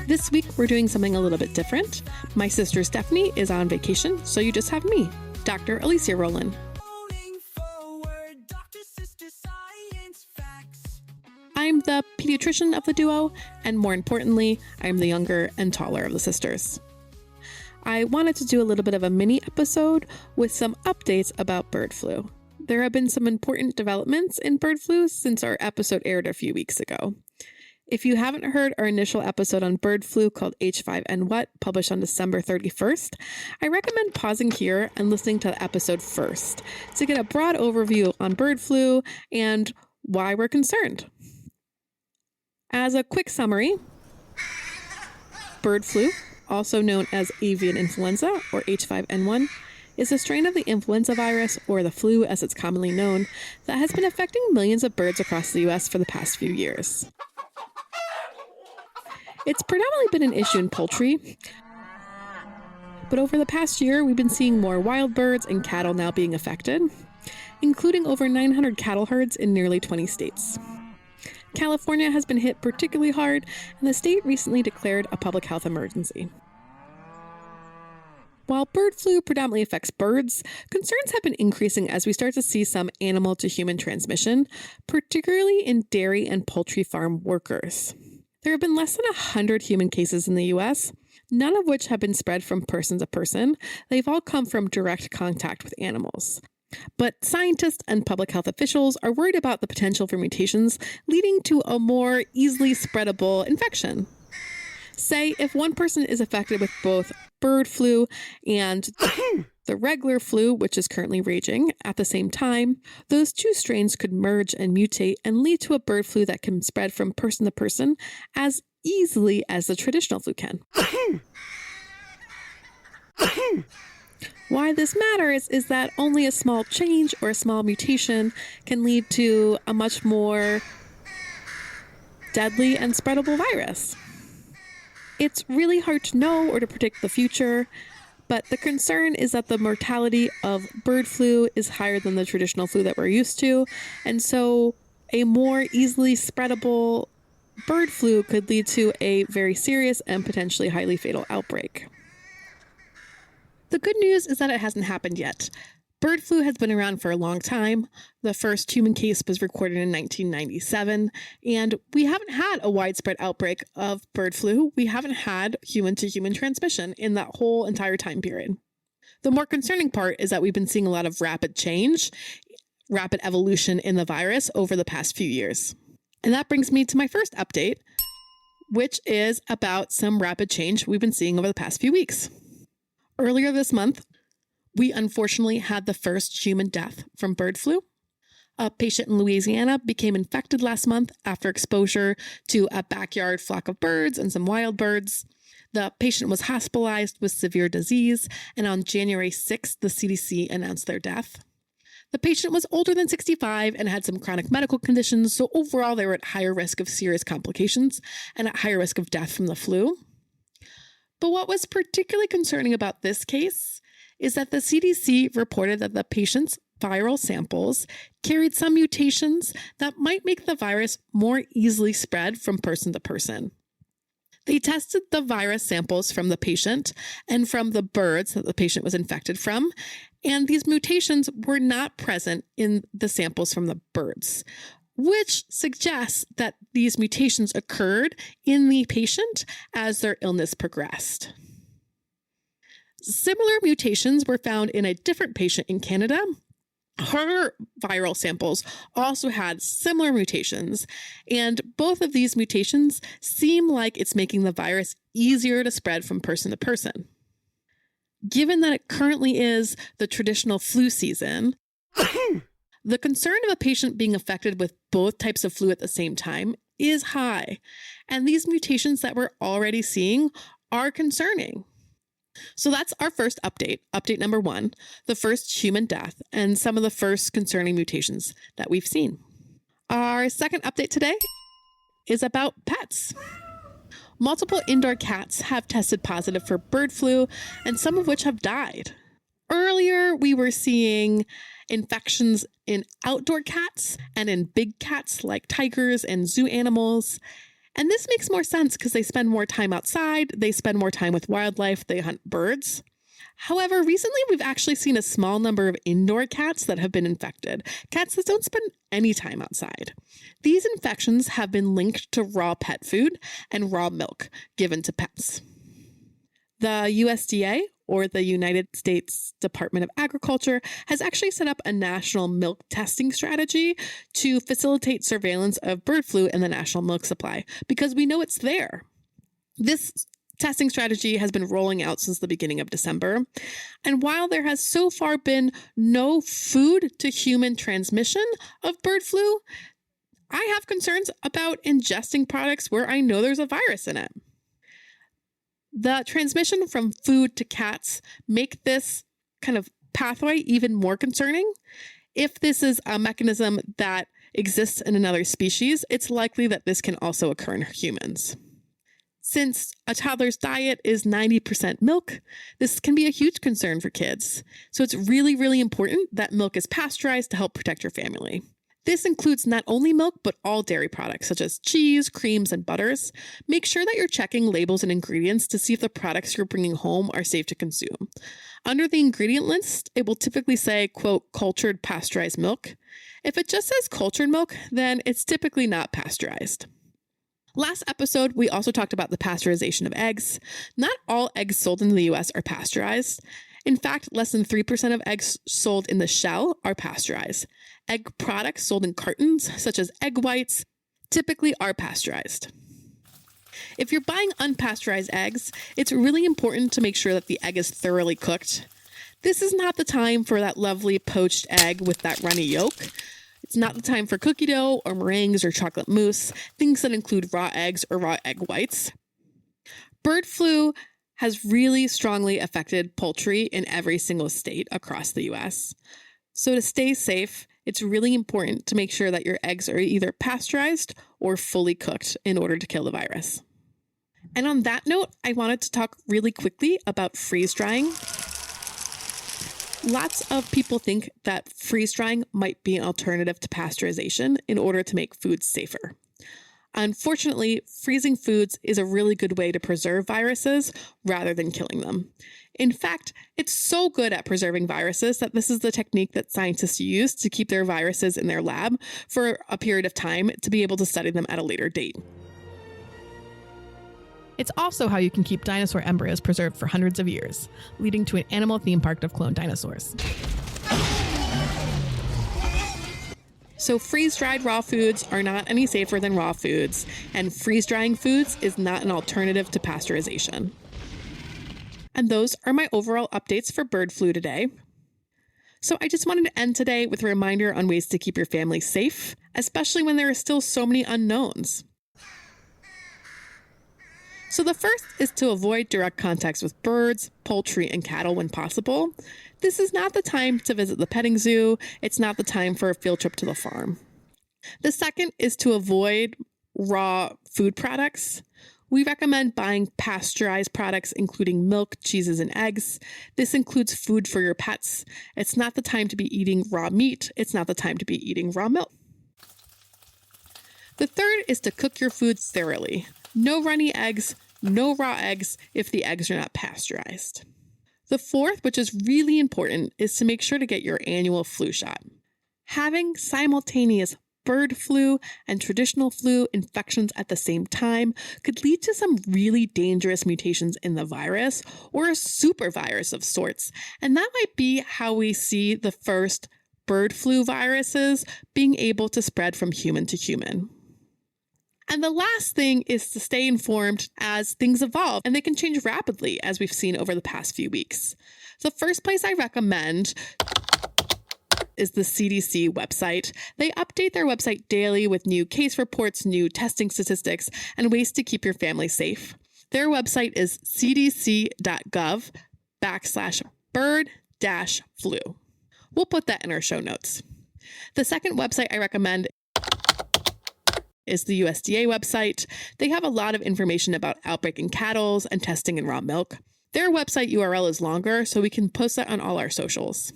This week, we're doing something a little bit different. My sister Stephanie is on vacation, so you just have me, Dr. Alicia Rolin. I'm the pediatrician of the duo, and more importantly, I'm the younger and taller of the sisters. I wanted to do a little bit of a mini episode with some updates about bird flu. There have been some important developments in bird flu since our episode aired a few weeks ago. If you haven't heard our initial episode on bird flu called H5N1, published on December 31st, I recommend pausing here and listening to the episode first to get a broad overview on bird flu and why we're concerned. As a quick summary, bird flu, also known as avian influenza or H5N1, is a strain of the influenza virus, or the flu as it's commonly known, that has been affecting millions of birds across the U.S. for the past few years. It's predominantly been an issue in poultry, but over the past year, we've been seeing more wild birds and cattle now being affected, including over 900 cattle herds in nearly 20 states. California has been hit particularly hard, and the state recently declared a public health emergency. While bird flu predominantly affects birds, concerns have been increasing as we start to see some animal-to-human transmission, particularly in dairy and poultry farm workers. There have been less than 100 human cases in the U.S., none of which have been spread from person to person. They've all come from direct contact with animals. But scientists and public health officials are worried about the potential for mutations leading to a more easily spreadable infection. Say, if one person is affected with both bird flu and the regular flu, which is currently raging, at the same time, those two strains could merge and mutate and lead to a bird flu that can spread from person to person as easily as the traditional flu can. Why this matters is that only a small change or a small mutation can lead to a much more deadly and spreadable virus. It's really hard to know or to predict the future, but the concern is that the mortality of bird flu is higher than the traditional flu that we're used to, and so a more easily spreadable bird flu could lead to a very serious and potentially highly fatal outbreak. The good news is that it hasn't happened yet. Bird flu has been around for a long time. The first human case was recorded in 1997, and we haven't had a widespread outbreak of bird flu. We haven't had human-to-human transmission in that whole entire time period. The more concerning part is that we've been seeing a lot of rapid change, rapid evolution in the virus over the past few years. And that brings me to my first update, which is about some rapid change we've been seeing over the past few weeks. Earlier this month, we unfortunately had the first human death from bird flu. A patient in Louisiana became infected last month after exposure to a backyard flock of birds and some wild birds. The patient was hospitalized with severe disease, and on January 6th, the CDC announced their death. The patient was older than 65 and had some chronic medical conditions, so overall they were at higher risk of serious complications and at higher risk of death from the flu. But what was particularly concerning about this case is that the CDC reported that the patient's viral samples carried some mutations that might make the virus more easily spread from person to person. They tested the virus samples from the patient and from the birds that the patient was infected from, and these mutations were not present in the samples from the birds, which suggests that these mutations occurred in the patient as their illness progressed. Similar mutations were found in a different patient in Canada. Her viral samples also had similar mutations, and both of these mutations seem like it's making the virus easier to spread from person to person. Given that it currently is the traditional flu season, the concern of a patient being affected with both types of flu at the same time is high, and these mutations that we're already seeing are concerning. So that's our first update, update number 1, the first human death and some of the first concerning mutations that we've seen. Our second update today is about pets. Multiple indoor cats have tested positive for bird flu, and some of which have died. Earlier, we were seeing infections in outdoor cats and in big cats like tigers and zoo animals. And this makes more sense because they spend more time outside, they spend more time with wildlife, they hunt birds. However, recently we've actually seen a small number of indoor cats that have been infected, cats that don't spend any time outside. These infections have been linked to raw pet food and raw milk given to pets. The USDA, or the United States Department of Agriculture, has actually set up a national milk testing strategy to facilitate surveillance of bird flu in the national milk supply, because we know it's there. This testing strategy has been rolling out since the beginning of December. And while there has so far been no food to human transmission of bird flu, I have concerns about ingesting products where I know there's a virus in it. The transmission from food to cats make this kind of pathway even more concerning. If this is a mechanism that exists in another species, it's likely that this can also occur in humans. Since a toddler's diet is 90% milk, this can be a huge concern for kids. So it's really, really important that milk is pasteurized to help protect your family. This includes not only milk, but all dairy products such as cheese, creams, and butters. Make sure that you're checking labels and ingredients to see if the products you're bringing home are safe to consume. Under the ingredient list, it will typically say, quote, cultured pasteurized milk. If it just says cultured milk, then it's typically not pasteurized. Last episode, we also talked about the pasteurization of eggs. Not all eggs sold in the US are pasteurized. In fact, less than 3% of eggs sold in the shell are pasteurized. Egg products sold in cartons, such as egg whites, typically are pasteurized. If you're buying unpasteurized eggs, it's really important to make sure that the egg is thoroughly cooked. This is not the time for that lovely poached egg with that runny yolk. It's not the time for cookie dough or meringues or chocolate mousse, things that include raw eggs or raw egg whites. Bird flu has really strongly affected poultry in every single state across the US. So to stay safe, it's really important to make sure that your eggs are either pasteurized or fully cooked in order to kill the virus. And on that note, I wanted to talk really quickly about freeze drying. Lots of people think that freeze drying might be an alternative to pasteurization in order to make foods safer. Unfortunately, freezing foods is a really good way to preserve viruses rather than killing them. In fact, it's so good at preserving viruses that this is the technique that scientists use to keep their viruses in their lab for a period of time to be able to study them at a later date. It's also how you can keep dinosaur embryos preserved for hundreds of years, leading to an animal theme park of cloned dinosaurs. So freeze-dried raw foods are not any safer than raw foods, and freeze-drying foods is not an alternative to pasteurization. And those are my overall updates for bird flu today. So I just wanted to end today with a reminder on ways to keep your family safe, especially when there are still so many unknowns. So the first is to avoid direct contacts with birds, poultry, and cattle when possible. This is not the time to visit the petting zoo. It's not the time for a field trip to the farm. The second is to avoid raw food products. We recommend buying pasteurized products, including milk, cheeses, and eggs. This includes food for your pets. It's not the time to be eating raw meat. It's not the time to be eating raw milk. The third is to cook your foods thoroughly. No runny eggs, no raw eggs if the eggs are not pasteurized. The fourth, which is really important, is to make sure to get your annual flu shot. Having simultaneous bird flu and traditional flu infections at the same time could lead to some really dangerous mutations in the virus or a super virus of sorts. And that might be how we see the first bird flu viruses being able to spread from human to human. And the last thing is to stay informed as things evolve, and they can change rapidly, as we've seen over the past few weeks. The first place I recommend is the CDC website. They update their website daily with new case reports, new testing statistics, and ways to keep your family safe. Their website is cdc.gov/bird-flu. We'll put that in our show notes. The second website I recommend is the USDA website. They have a lot of information about outbreak in cattle and testing in raw milk. Their website URL is longer, so we can post that on all our socials.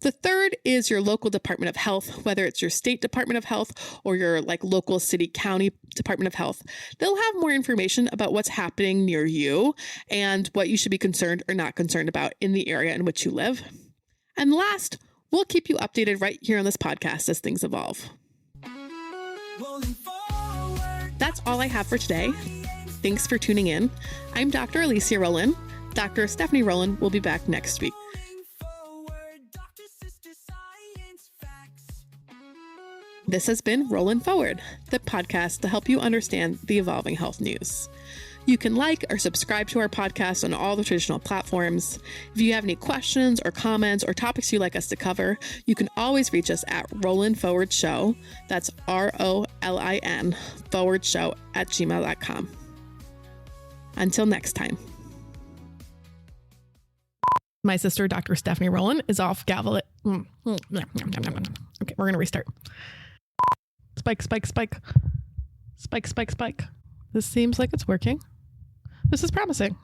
The third is your local Department of Health, whether it's your state Department of Health or your local city county Department of Health. They'll have more information about what's happening near you and what you should be concerned or not concerned about in the area in which you live. And last, we'll keep you updated right here on this podcast as things evolve. That's all I have for today. Thanks for tuning in. I'm Dr. Alicia Rolin. Dr. Stephanie Rolin will be back next week. This has been Rollin' Forward, the podcast to help you understand the evolving health news. You can like or subscribe to our podcast on all the traditional platforms. If you have any questions or comments or topics you'd like us to cover, you can always reach us at Rollin' Forward Show. That's ROLIN forward show @gmail.com. Until next time. My sister, Dr. Stephanie Rolin, is off gavel. Okay, we're going to restart. Spike, spike, spike. Spike, spike, spike. This seems like it's working. This is promising.